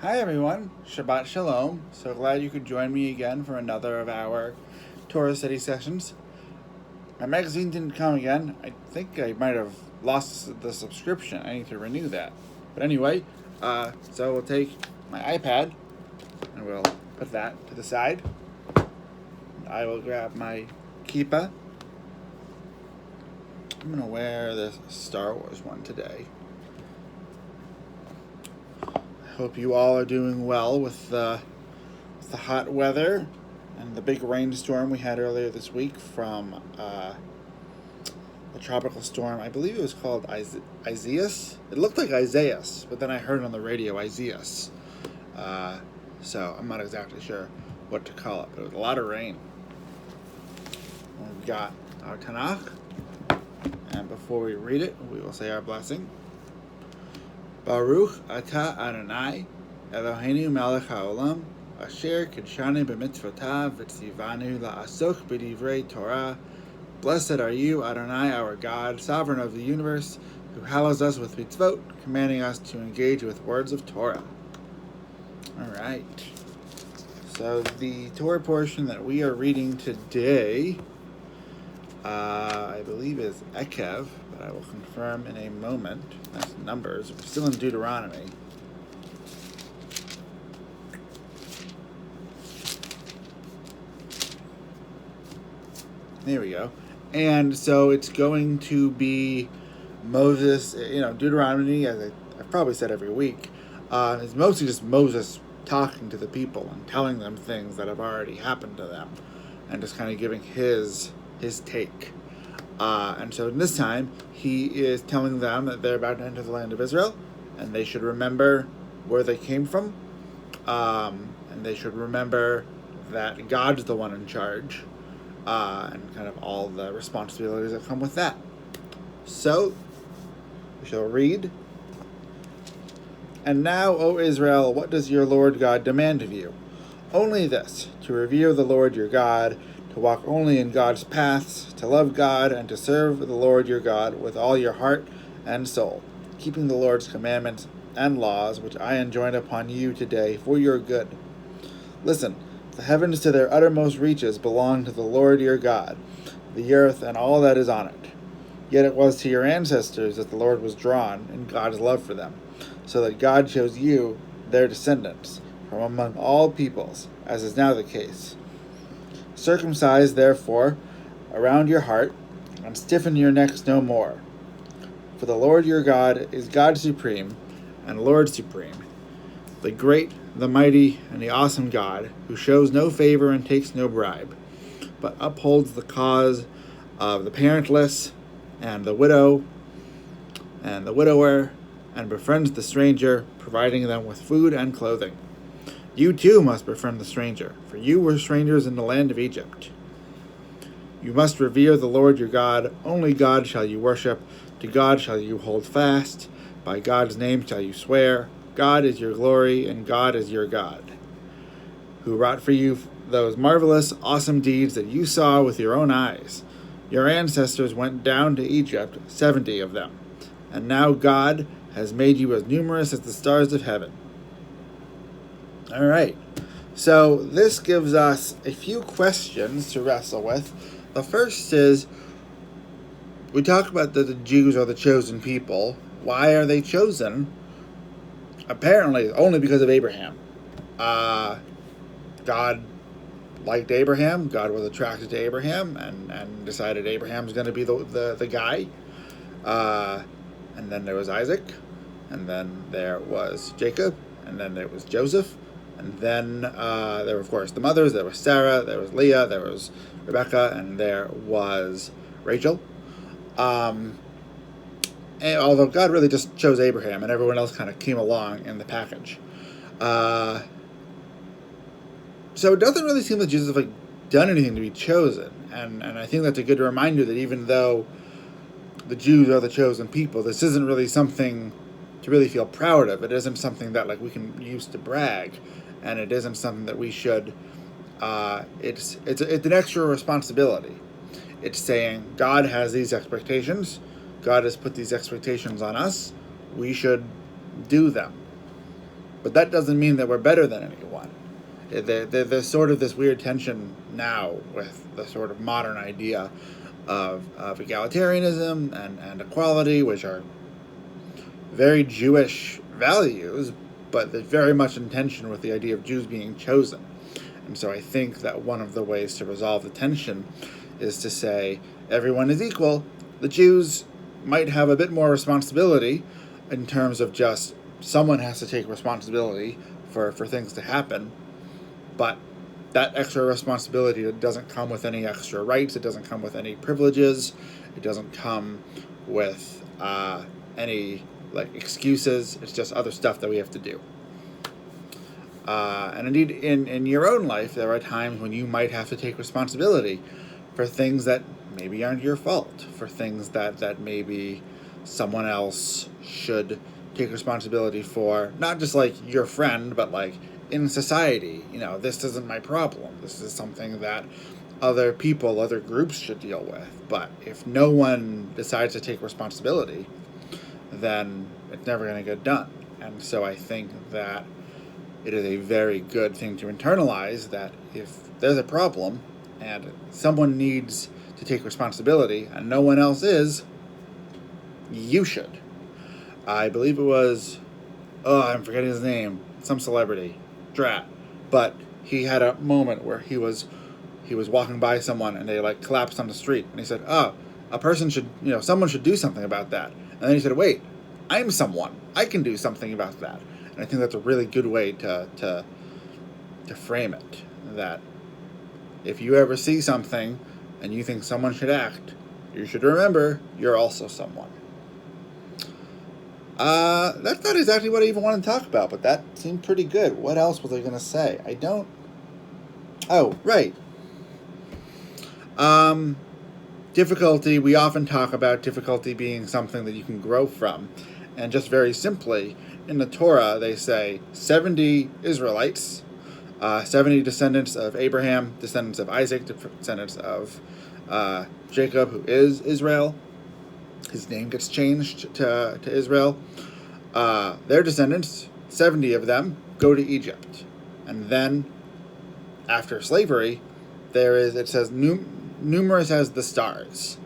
Hi everyone, Shabbat Shalom. So glad you could join me again for another of our Torah Study sessions. My magazine didn't come again. I think I might have lost the subscription. I need to renew that. But anyway, so we'll take my iPad and we'll put that to the side. I will grab my kippah. I'm going to wear this Star Wars one today. Hope you all are doing well with the hot weather and the big rainstorm we had earlier this week from a tropical storm. I believe it was called Isaias. It looked like Isaias, but then I heard on the radio Isaias. So I'm not exactly sure what to call it, but it was a lot of rain. We've got our Tanakh, and before we read it, we will say our blessing. Baruch Atah Adonai, Eloheinu melech haolam, asher kidshanu b'mitzvotav v'tzivanu la'asok b'divrei Torah. Blessed are you, Adonai, our God, sovereign of the universe, who hallows us with mitzvot, commanding us to engage with words of Torah. All right. So the Torah portion that we are reading today, I believe is Ekev, but I will confirm in a moment. That's Numbers. We're still in Deuteronomy. There we go. And so it's going to be Moses, Deuteronomy, as I've probably said every week, is mostly just Moses talking to the people and telling them things that have already happened to them and just kind of giving his take. And so this time, he is telling them that they're about to enter the land of Israel, and they should remember where they came from, and they should remember that God's the one in charge, and kind of all the responsibilities that come with that. So, we shall read. And now, O Israel, what does your Lord God demand of you? Only this, to revere the Lord your God, to walk only in God's paths, to love God, and to serve the Lord your God with all your heart and soul, keeping the Lord's commandments and laws, which I enjoin upon you today for your good. Listen, the heavens to their uttermost reaches belong to the Lord your God, the earth and all that is on it. Yet it was to your ancestors that the Lord was drawn in God's love for them, so that God chose you, their descendants, from among all peoples, as is now the case. Circumcise, therefore, around your heart, and stiffen your necks no more. For the Lord your God is God supreme, and Lord supreme, the great, the mighty, and the awesome God, who shows no favor and takes no bribe, but upholds the cause of the parentless, and the widow, and the widower, and befriends the stranger, providing them with food and clothing. You too must befriend the stranger, for you were strangers in the land of Egypt. You must revere the Lord your God. Only God shall you worship. To God shall you hold fast. By God's name shall you swear. God is your glory, and God is your God, who wrought for you those marvelous, awesome deeds that you saw with your own eyes. Your ancestors went down to Egypt, 70 of them, and now God has made you as numerous as the stars of heaven. All right, so this gives us a few questions to wrestle with. The first is, we talk about that the Jews are the chosen people. Why are they chosen? Apparently, only because of Abraham. God liked Abraham. God was attracted to Abraham and decided Abraham's going to be the guy. And then there was Isaac, and then there was Jacob, and then there was Joseph. And then there were, of course, the mothers. There was Sarah, there was Leah, there was Rebecca, and there was Rachel. And although God really just chose Abraham, and everyone else kind of came along in the package. So it doesn't really seem that Jesus have done anything to be chosen. And I think that's a good reminder that even though the Jews are the chosen people, this isn't really something to really feel proud of. It isn't something that we can use to brag. And it isn't something that we should, it's an extra responsibility. It's saying God has these expectations. God has put these expectations on us. We should do them. but that doesn't mean that we're better than anyone. There's sort of this weird tension now with the sort of modern idea of egalitarianism and equality, which are very Jewish values, but they're very much in tension with the idea of Jews being chosen. And so I think that one of the ways to resolve the tension is to say everyone is equal. The Jews might have a bit more responsibility in terms of just someone has to take responsibility for things to happen, but that extra responsibility doesn't come with any extra rights, it doesn't come with any privileges, it doesn't come with any excuses. It's just other stuff that we have to do. And indeed, in your own life, there are times when you might have to take responsibility for things that maybe aren't your fault, for things that maybe someone else should take responsibility for, not just your friend, but in society. This isn't my problem. This is something that other people, other groups should deal with. But if no one decides to take responsibility, then it's never going to get done. And so I think that it is a very good thing to internalize that if there's a problem and someone needs to take responsibility and no one else is, you should. I believe it was, I'm forgetting his name, some celebrity, Drat, but he had a moment where he was walking by someone and they collapsed on the street, and he said, a person should, someone should do something about that. And then he said, wait, I'm someone. I can do something about that. And I think that's a really good way to frame it, that if you ever see something and you think someone should act, you should remember you're also someone. That's not exactly what I even wanted to talk about, but that seemed pretty good. What else was I going to say? Oh, right. Difficulty, we often talk about difficulty being something that you can grow from. And just very simply, in the Torah, they say 70 Israelites, 70 descendants of Abraham, descendants of Isaac, descendants of Jacob, who is Israel. His name gets changed to Israel. Their descendants, 70 of them, go to Egypt. And then, after slavery, it says numerous as the stars.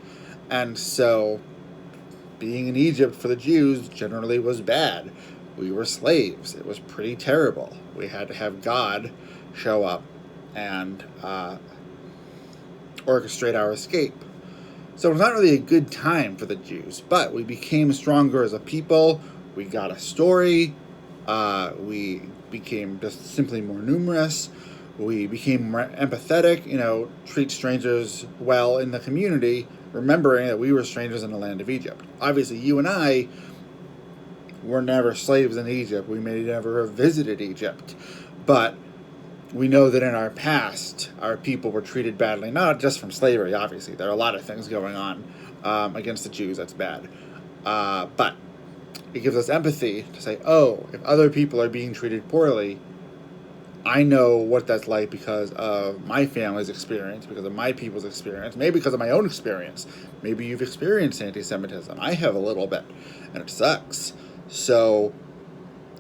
And so, being in Egypt for the Jews generally was bad. We were slaves. It was pretty terrible. We had to have God show up and orchestrate our escape. So it was not really a good time for the Jews, but we became stronger as a people. We got a story. We became just simply more numerous. We became more empathetic, treat strangers well in the community, remembering that we were strangers in the land of Egypt. Obviously, you and I were never slaves in Egypt. We may never have visited Egypt. But we know that in our past, our people were treated badly, not just from slavery, obviously. There are a lot of things going on against the Jews that's bad. But it gives us empathy to say, if other people are being treated poorly, I know what that's like because of my family's experience, because of my people's experience, maybe because of my own experience. Maybe you've experienced anti-Semitism. I have a little bit, and it sucks. So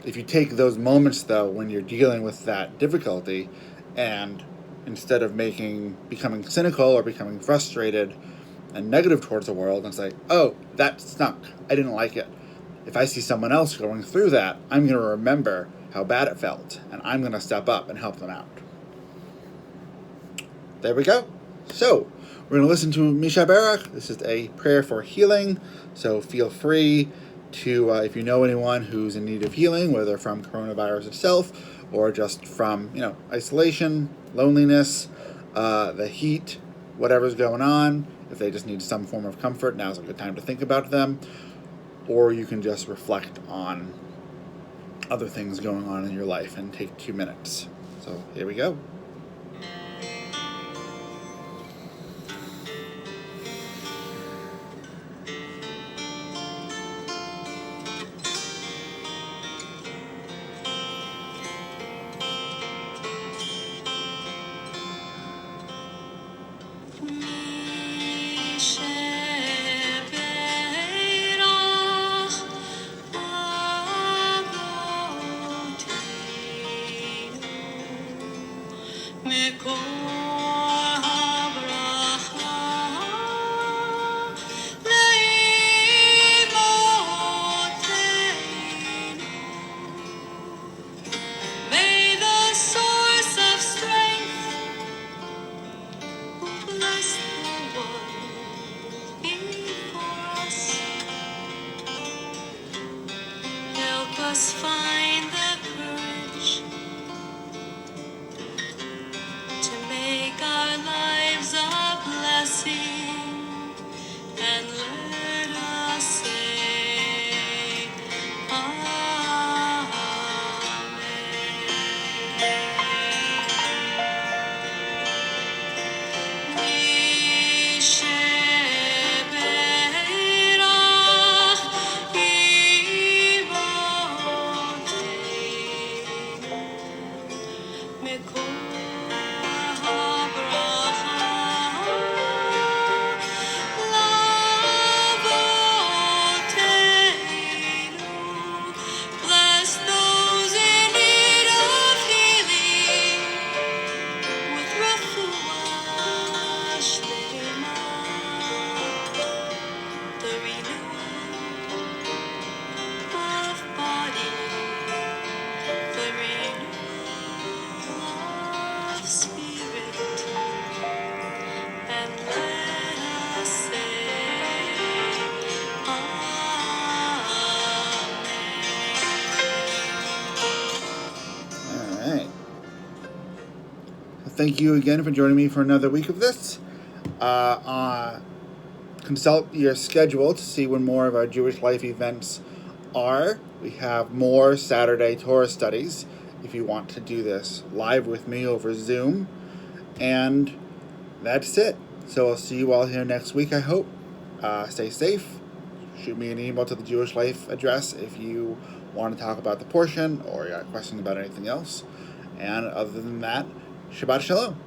if you take those moments, though, when you're dealing with that difficulty, and instead of becoming cynical or becoming frustrated and negative towards the world and say, that stunk, I didn't like it. If I see someone else going through that, I'm going to remember how bad it felt, and I'm going to step up and help them out. There we go. So, we're going to listen to Misha Barak. This is a prayer for healing, so feel free to, if you know anyone who's in need of healing, whether from coronavirus itself or just from, isolation, loneliness, the heat, whatever's going on, if they just need some form of comfort, now's a good time to think about them. Or you can just reflect on other things going on in your life and take 2 minutes. So here we go. May the source of strength bless the one before us. Help us find the courage to make our lives a blessing, and let us say Amen. Bless those in need of healing with refuah shlema, the renewal of body, the renewal of spirit, and let us say Amen. All right. Thank you again for joining me for another week of this. Consult your schedule to see when more of our Jewish life events are. We have more Saturday Torah studies if you want to do this live with me over Zoom. And that's it. So I'll see you all here next week, I hope. Stay safe. Shoot me an email to the Jewish Life address if you want to talk about the portion or you got questions about anything else. And other than that, Shabbat Shalom.